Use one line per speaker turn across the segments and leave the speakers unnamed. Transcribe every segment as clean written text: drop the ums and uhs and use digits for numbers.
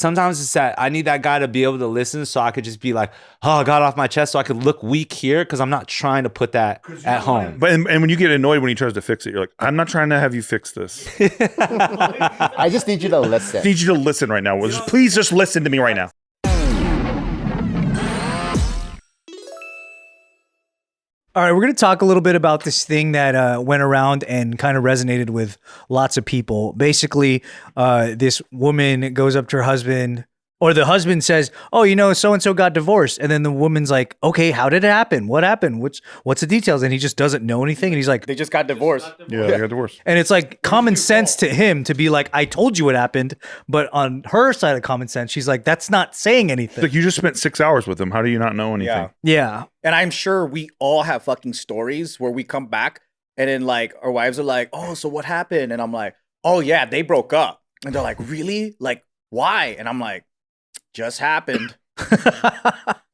sometimes it's that I need that guy to be able to listen so I could just be like, oh, I got it off my chest so I could look weak here because I'm not trying to put that at home.
But and when you get annoyed when he tries to fix it, you're like, I'm not trying to have you fix this.
I just need you to listen.
I need you to listen right now. Please just listen to me right now.
All right, we're going to talk a little bit about this thing that went around and kind of resonated with lots of people. Basically, this woman goes up to her husband, or the husband says, oh, you know, so-and-so got divorced. And then the woman's like, okay, how did it happen? What happened? What's the details? And he just doesn't know anything. And he's like,
They just got divorced.
Yeah, they got divorced.
and it's like common sense to him to be like, I told you what happened. But on her side of common sense, she's like, that's not saying anything.
Like, you just spent 6 hours with him. How do you not know anything?
Yeah.
Yeah.
And I'm sure we all have fucking stories where we come back and then like our wives are like, oh, so what happened? And I'm like, oh yeah, they broke up. And they're like, really? Like, why? And I'm like, just happened.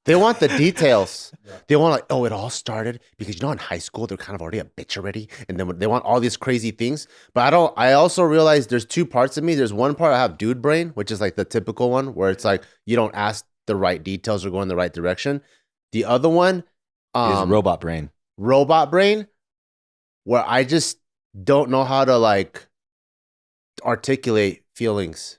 They want the details. They want like, oh, it all started because you know in high school they're kind of already a bitch already, and then they want all these crazy things. But I don't. I also realize there's two parts of me. There's one part I have dude brain, which is like the typical one where it's like you don't ask the right details or go in the right direction. The other one
is robot brain.
Robot brain, where I just don't know how to like articulate feelings.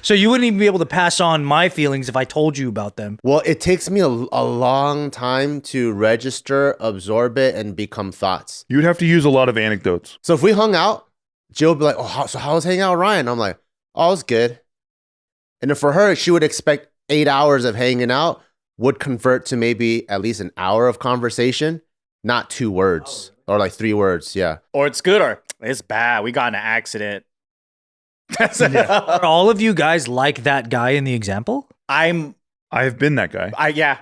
So you wouldn't even be able to pass on my feelings if I told you about them.
Well, it takes me a long time to register, absorb it, and become thoughts.
You would have to use a lot of anecdotes.
So if we hung out, Jill would be like, oh, so how was hanging out with Ryan? I'm like, oh, it was good. And then for her, she would expect 8 hours of hanging out would convert to maybe at least an hour of conversation, not 2 words or like 3 words. Yeah.
Or it's good or it's bad. We got in an accident.
Are all of you guys like that guy in the example?
I have been that guy.
Yeah.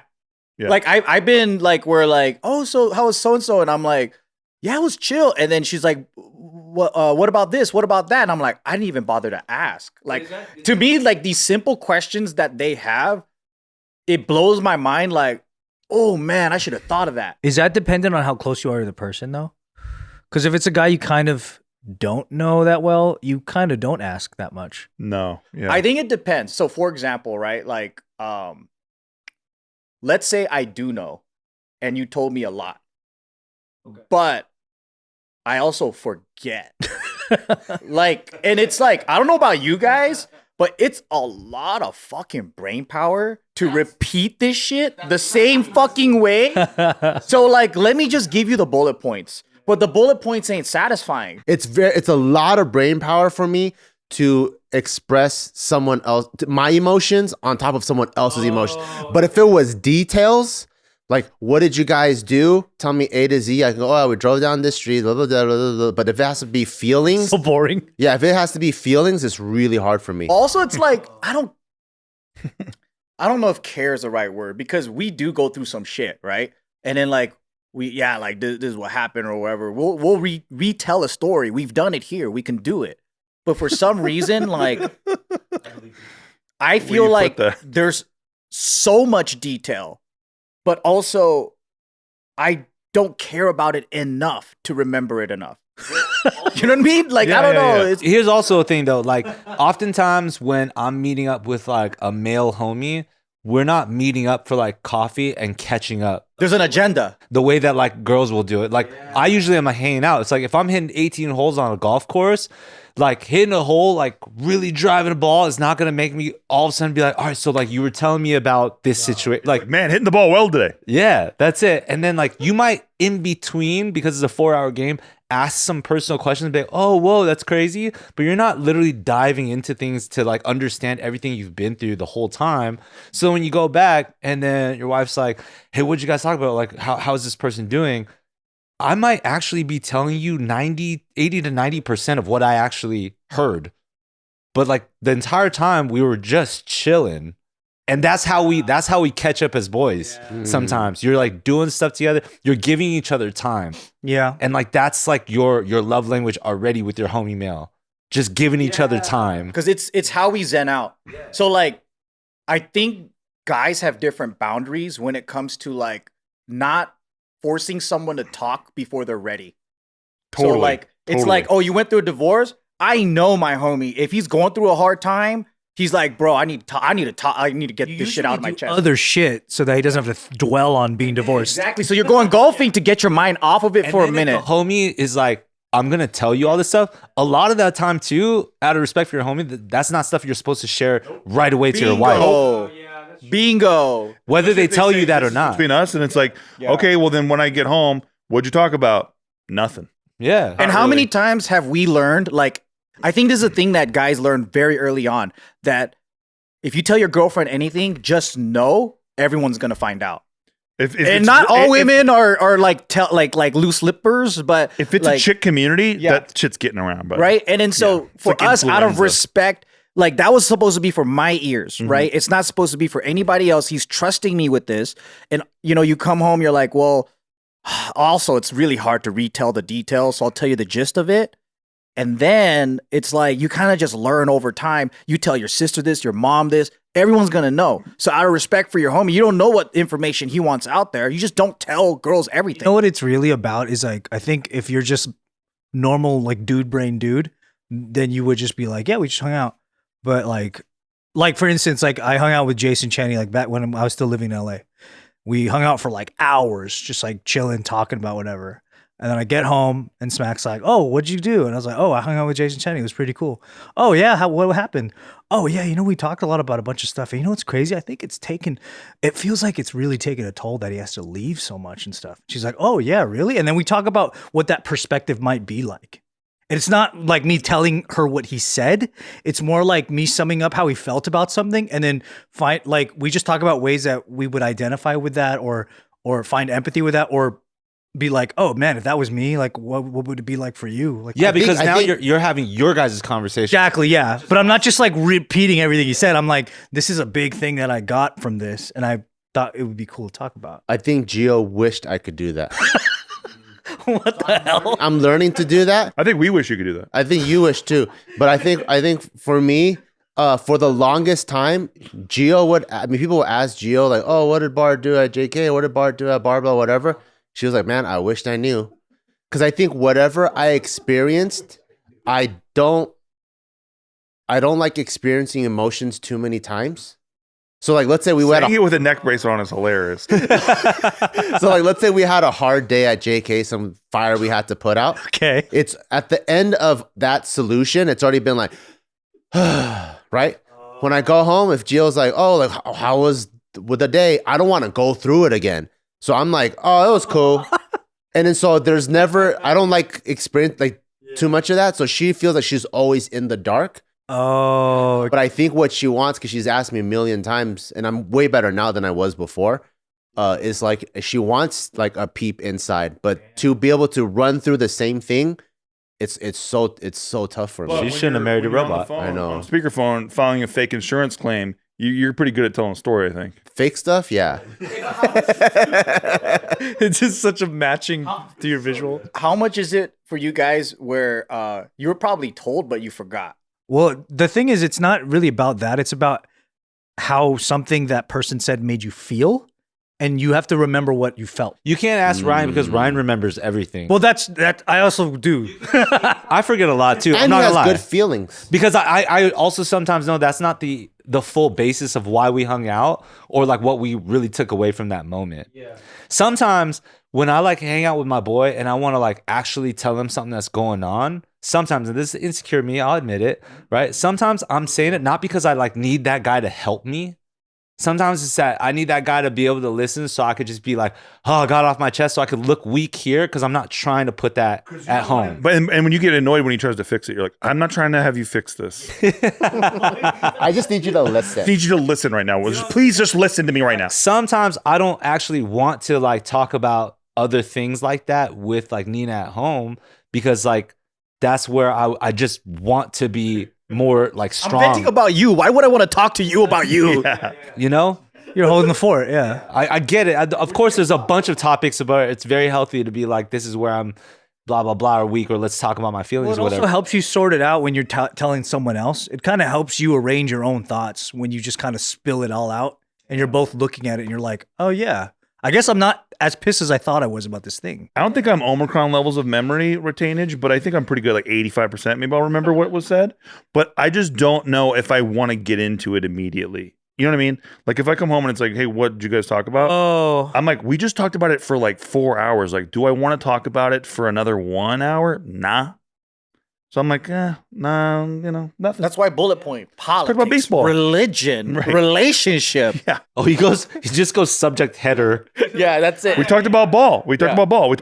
Yeah.
Like I've been like, we're like, oh, so how was so-and-so? And I'm like, yeah, it was chill. And then she's like, what about this? What about that? And I'm like, I didn't even bother to ask. Like to me, like these simple questions that they have, it blows my mind. Like, oh man, I should have thought of that.
Is that dependent on how close you are to the person though? Because if it's a guy you kind of don't know that well, you kind of don't ask that much.
No. Yeah.
I think it depends. So for example, right? Like, let's say I do know and you told me a lot, but I also forget. Like, and it's like, I don't know about you guys, but it's a lot of fucking brain power to repeat this shit the same fucking way. So like, let me just give you the bullet points. But the bullet points ain't satisfying.
It's a lot of brain power for me to express someone else, my emotions on top of someone else's emotions. But if it was details, like, what did you guys do? Tell me A to Z. I can go, oh, we drove down this street, blah, blah, blah, blah, blah. But if it has to be feelings.
So boring.
Yeah, if it has to be feelings, it's really hard for me.
Also, it's like, I don't know if care is the right word because we do go through some shit, right? And then like, like this is what happened or whatever. We'll retell a story. We've done it here. We can do it. But for some reason, like, I feel like there's so much detail, but also I don't care about it enough to remember it enough. You know what I mean? Like, I don't know.
Yeah. Here's also a thing though. Like, oftentimes when I'm meeting up with like a male homie, we're not meeting up for like coffee and catching up.
There's an agenda.
The way that like girls will do it. Like I usually am like hanging out. It's like if I'm hitting 18 holes on a golf course, like hitting a hole, like really driving a ball is not going to make me all of a sudden be like, all right, so like you were telling me about this situation. Like,
man, hitting the ball well today.
Yeah, that's it. And then like you might in between, because it's a 4-hour game, ask some personal questions and be like, oh, whoa, that's crazy. But you're not literally diving into things to like understand everything you've been through the whole time. So when you go back and then your wife's like, hey, what'd you guys talk about? Like, how's this person doing? I might actually be telling you 80 to 90% of what I actually heard. But like the entire time we were just chilling. And that's how we catch up as boys. Yeah. Sometimes you're like doing stuff together. You're giving each other time.
Yeah.
And like, that's like your love language already with your homie male, just giving each other time.
Cause it's how we zen out. Yeah. So like, I think guys have different boundaries when it comes to like not forcing someone to talk before they're ready.
Totally.
So like, it's like, oh, you went through a divorce. I know my homie, if he's going through a hard time, he's like, bro, I need to talk. I need to get this shit out of my chest.
Other shit so that he doesn't have to dwell on being divorced.
Exactly. So you're going golfing to get your mind off of it
And
for a
then if
minute.
the homie is like, I'm gonna tell you all this stuff. A lot of that time too, out of respect for your homie, that's not stuff you're supposed to share right away to your wife,
Oh, bingo.
whether they tell you that or not.
between us, and it's like, okay, well then when I get home, what'd you talk about? Nothing.
Yeah.
And how
really.
many times have we learned, like, I think this is a thing that guys learn very early on, that if you tell your girlfriend anything, just know everyone's going to find out.
If
And
it's-
not all
if-
women are like loose lippers, but
If it's
like,
a chick community,
Yeah.
that shit's getting around, but
right? And then so
Yeah. It's
for
like
us, out of
influenza.
respect, like that was supposed to be for my ears,
Mm-hmm.
right? It's not supposed to be for anybody else. He's trusting me with this. And you come home, you're like, well, also it's really hard to retell the details, so I'll tell you the gist of it. And then it's like you kind of just learn over time. You tell your sister this, your mom this, everyone's gonna know. So out of respect for your homie, you don't know what information he wants out there. You just don't tell girls everything.
You know what it's really about is like, I think if you're just normal, like dude brain dude, then you would just be like, yeah, we just hung out. But like for instance, like I hung out with Jason Chaney, like back when I was still living in LA. We hung out for like hours, just like chilling, talking about whatever. And then I get home and Smack's like, oh, what'd you do? And I was like, oh, I hung out with Jason Chaney. It was pretty cool. Oh, yeah. What happened? Oh, yeah. We talked a lot about a bunch of stuff. And you know what's crazy? I think it feels like it's really taken a toll that he has to leave so much and stuff. She's like, oh, yeah, really? And then we talk about what that perspective might be like. And it's not like me telling her what he said. It's more like me summing up how he felt about something. And then we just talk about ways that we would identify with that or find empathy with that or be like, oh man, if that was me, like what would it be like for you? Like,
Yeah,
I think-
because
I
now
think-
you're having your guys' conversation.
exactly, yeah. But I'm not just like repeating everything he said. I'm like, this is a big thing that I got from this, and I thought it would be cool to talk about.
I think Gio wished I could do that.
What the hell?
I'm learning to do that.
I think we wish you could do that.
I think you wish too. But I think for me, for the longest time, people would ask Gio like, oh, what did Bart do at JK? What did Bart do at Barbell? Whatever. She was like, man, I wished I knew. Because I think whatever I experienced, I don't like experiencing emotions too many times. So like, let's say we went.
Saying it with a neck bracelet on is hilarious.
So like, let's say we had a hard day at JK, some fire we had to put out.
Okay.
It's at the end of that solution, it's already been like, right? When I go home, if Gio's like, oh, like how was with the day? I don't want to go through it again. So I'm like, oh, it was cool. And then so there's never, I don't like experience like too much of that. So she feels like she's always in the dark.
Oh,
But I think what she wants, because she's asked me a million times, and I'm way better now than I was before, is like she wants like a peep inside. But to be able to run through the same thing, it's so tough for me.
She shouldn't have married a robot.
I know.
On speakerphone, filing a fake insurance claim. You're pretty good at telling a story, I think.
Fake stuff, yeah.
it's just such a matching to your visual.
How much is it for you guys where you were probably told, but you forgot?
Well, the thing is, it's not really about that. It's about how something that person said made you feel, and you have to remember what you felt.
You can't ask Ryan because Ryan remembers everything.
Well, that I also do.
I forget a lot too. I'm
And
not
he has
gonna lie.
good feelings.
Because I also sometimes know that's not the full basis of why we hung out or like what we really took away from that moment. Yeah. Sometimes when I like hang out with my boy and I want to like actually tell him something that's going on, sometimes, and this is insecure me, I'll admit it, right? Sometimes I'm saying it not because I like need that guy to help me. Sometimes it's that I need that guy to be able to listen so I could just be like, oh, I got off my chest so I could look weak here because I'm not trying to put that at home.
But and when you get annoyed when he tries to fix it, you're like, I'm not trying to have you fix this.
I just need you to
I
listen.
need you to listen right now. Please just listen to me right now.
Sometimes I don't actually want to like talk about other things like that with like Nina at home because like that's where I just want to be more like
I'm venting
strong,
about you. Why would I want to talk to you about you?
Yeah.
you know?
You're holding the fort, yeah.
I get it. Of course, there's a bunch of topics about it. It's very healthy to be like, this is where I'm blah, blah, blah, or weak, or let's talk about my feelings
Well, it
or
also
whatever.
helps you sort it out when you're telling someone else. It kind of helps you arrange your own thoughts when you just kind of spill it all out and you're both looking at it and you're like, oh yeah, I guess I'm not as pissed as I thought I was about this thing.
I don't think I'm Omicron levels of memory retainage, but I think I'm pretty good, like 85%. Maybe I'll remember what was said, but I just don't know if I want to get into it immediately. You know what I mean? Like if I come home and it's like, hey, what did you guys talk about?
Oh,
I'm like, we just talked about it for like 4 hours. Like, do I want to talk about it for another 1 hour? Nah. So I'm like, nah, nothing.
That's why bullet point, politics,
about baseball.
religion,
Right.
relationship.
Yeah.
Oh, he just goes subject header.
Yeah, that's it.
We talked about ball.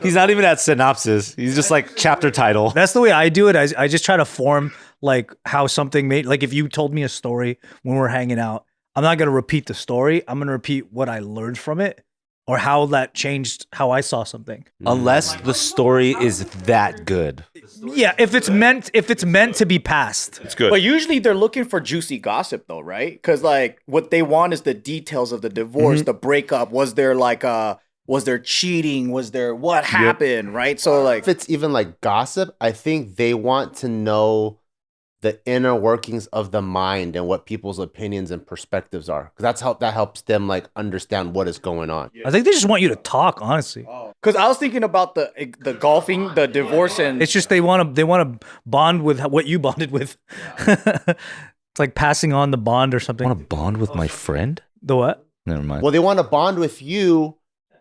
He's not even at synopsis. He's just like chapter title.
that's the way I do it. I just try to form like how something made. Like if you told me a story when we're hanging out, I'm not gonna repeat the story. I'm gonna repeat what I learned from it or how that changed how I saw something.
Unless the story is that good.
Yeah, if it's meant to be passed.
It's good.
But usually they're looking for juicy gossip though, right? Because like what they want is the details of the divorce, the breakup. Was there like was there cheating? Was there what happened? Right? So like
If it's even like gossip, I think they want to know the inner workings of the mind and what people's opinions and perspectives are, because that helps them like understand what is going on.
I think they just want you to talk, honestly.
because I was thinking about the golfing, the divorce, and
It's just they want to bond with what you bonded with. It's like passing on the bond or something.
Want to bond with my friend?
The what?
Never mind.
Well, they want to bond with you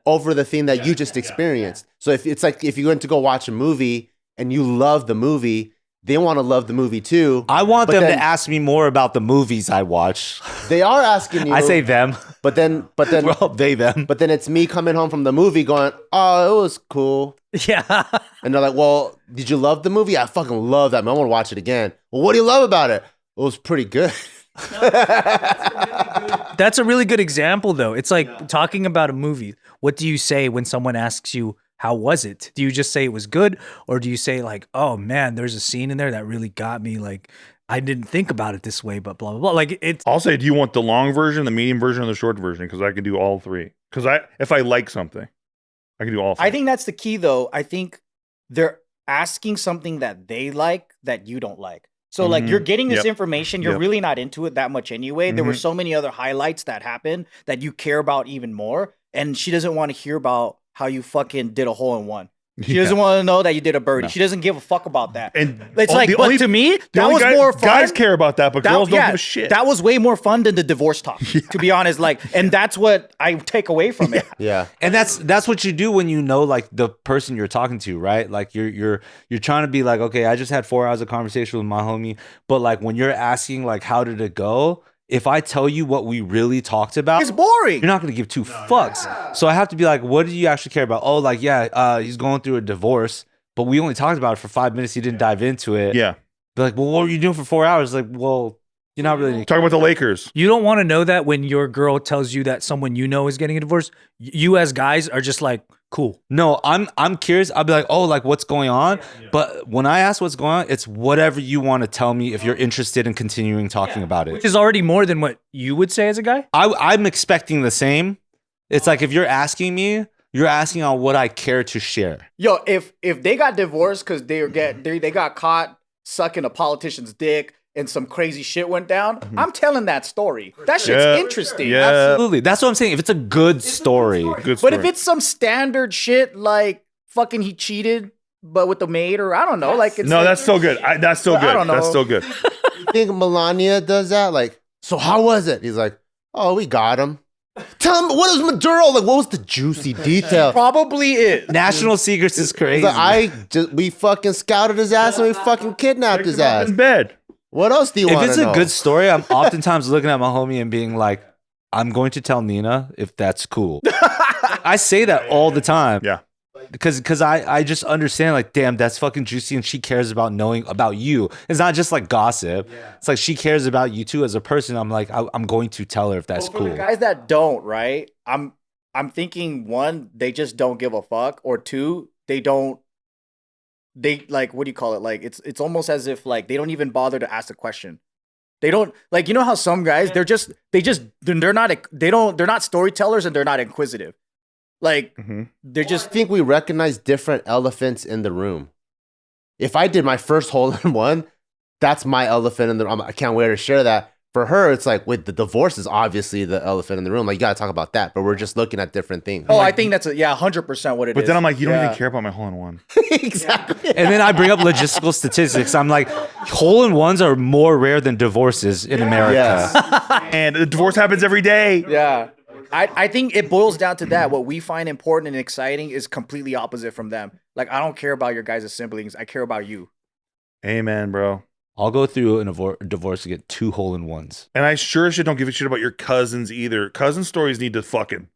over the thing that you just experienced. So if it's like if you went to go watch a movie and you love the movie, they want to love the movie too.
I want
But
them
then
to ask me more about the movies I watch.
They are asking you.
I say them.
but then,
Well, they them.
but then it's me coming home from the movie going, "Oh, it was cool."
Yeah.
And they're like, "Well, did you love the movie? I fucking love that, man. I want to watch it again." Well, what do you love about it? It was pretty good.
That's a really good example, though. It's like talking about a movie. What do you say when someone asks you, how was it? Do you just say it was good? Or do you say like, oh man, there's a scene in there that really got me. Like, I didn't think about it this way, but blah, blah, blah. Like it's,
I'll say, do you want the long version, the medium version, or the short version? Because I can do all three. Because if I like something, I can do all three.
I think that's the key, though. I think they're asking something that they like that you don't like. So, like, you're getting this
Yep.
information. You're
Yep.
really not into it that much anyway. There were so many other highlights that happened that you care about even more. And she doesn't want to hear about how you fucking did a hole in one. She
Yeah.
doesn't want to know that you did a birdie.
No.
She doesn't give a fuck about that.
And
It's
all-
like,
the
but
only-
to me,
the
that
only
was
guy-
more fun.
Guys care about that, but girls don't
yeah,
give a shit.
That was way more fun than the divorce talk, to be honest. Like, and that's what I take away from it.
Yeah.
And that's what you do when you know like the person you're talking to, right? Like you're trying to be like, okay, I just had 4 hours of conversation with my homie, but like when you're asking like how did it go, if I tell you what we really talked about,
It's boring.
you're not gonna give two fucks. So I have to be like, what do you actually care about? Oh, like he's going through a divorce, but we only talked about it for 5 minutes. He didn't dive into it.
Yeah.
Be like, well, what were you doing for 4 hours? Like, well, you're not really.
Talk about the Lakers.
you don't want to know that when your girl tells you that someone you know is getting a divorce. You as guys are just like, cool.
No, I'm curious. I'll be like, oh, like what's going on? But when I ask what's going on, it's whatever you want to tell me if you're interested in continuing talking about it.
Which is already more than what you would say as a guy.
I'm expecting the same. It's like if you're asking me, you're asking on what I care to share.
Yo, if they got divorced because they got caught sucking a politician's dick and some crazy shit went down, I'm telling that story. That shit's
Yeah.
interesting.
Yeah.
Absolutely. That's what I'm saying. If it's a good story.
Good
But
story.
if it's some standard shit like fucking he cheated but with the maid or I don't know, like it's
no,
like,
that's still good. That's still
I
good.
don't know.
That's still good.
You think Melania does that? Like, so how was it? He's like, oh, we got him. Tell him, what was Maduro? Like, what was the juicy detail?
probably is.
National secrets is
He's
crazy.
like, we fucking scouted his ass and we fucking kidnapped his ass.
In bed.
What else do you
if
want
it's
to
a
know?
good story, I'm oftentimes looking at my homie and being like, I'm going to tell Nina if that's cool. I say that all the time.
Yeah.
Because I just understand like, damn, that's fucking juicy and she cares about knowing about you. It's not just like gossip. It's like she cares about you too as a person. I'm like, I'm going to tell her if that's
For the
cool.
guys that don't, right? I'm thinking one, they just don't give a fuck, or two, they like, what do you call it? Like it's almost as if like they don't even bother to ask the question. They don't like, you know how some guys they're not storytellers and they're not inquisitive. Like they're
I
just
think we recognize different elephants in the room. If I did my first hole in one, that's my elephant in the room. I can't wait to share that. for her, it's like with the divorce is obviously the elephant in the room. Like you got to talk about that, but we're just looking at different things.
Oh, I think that's 100% what it is.
But then I'm like, you don't
Yeah.
even care about my hole-in-one.
Exactly.
And then I bring up logistical statistics. I'm like, hole-in-ones are more rare than divorces in America.
Yes.
And the divorce happens every day.
Yeah. I think it boils down to that. What we find important and exciting is completely opposite from them. Like, I don't care about your guys' siblings. I care about you.
Amen, bro.
I'll go through a divorce to get 2 hole-in-ones.
And I sure as shit don't give a shit about your cousins either. Cousin stories need to fucking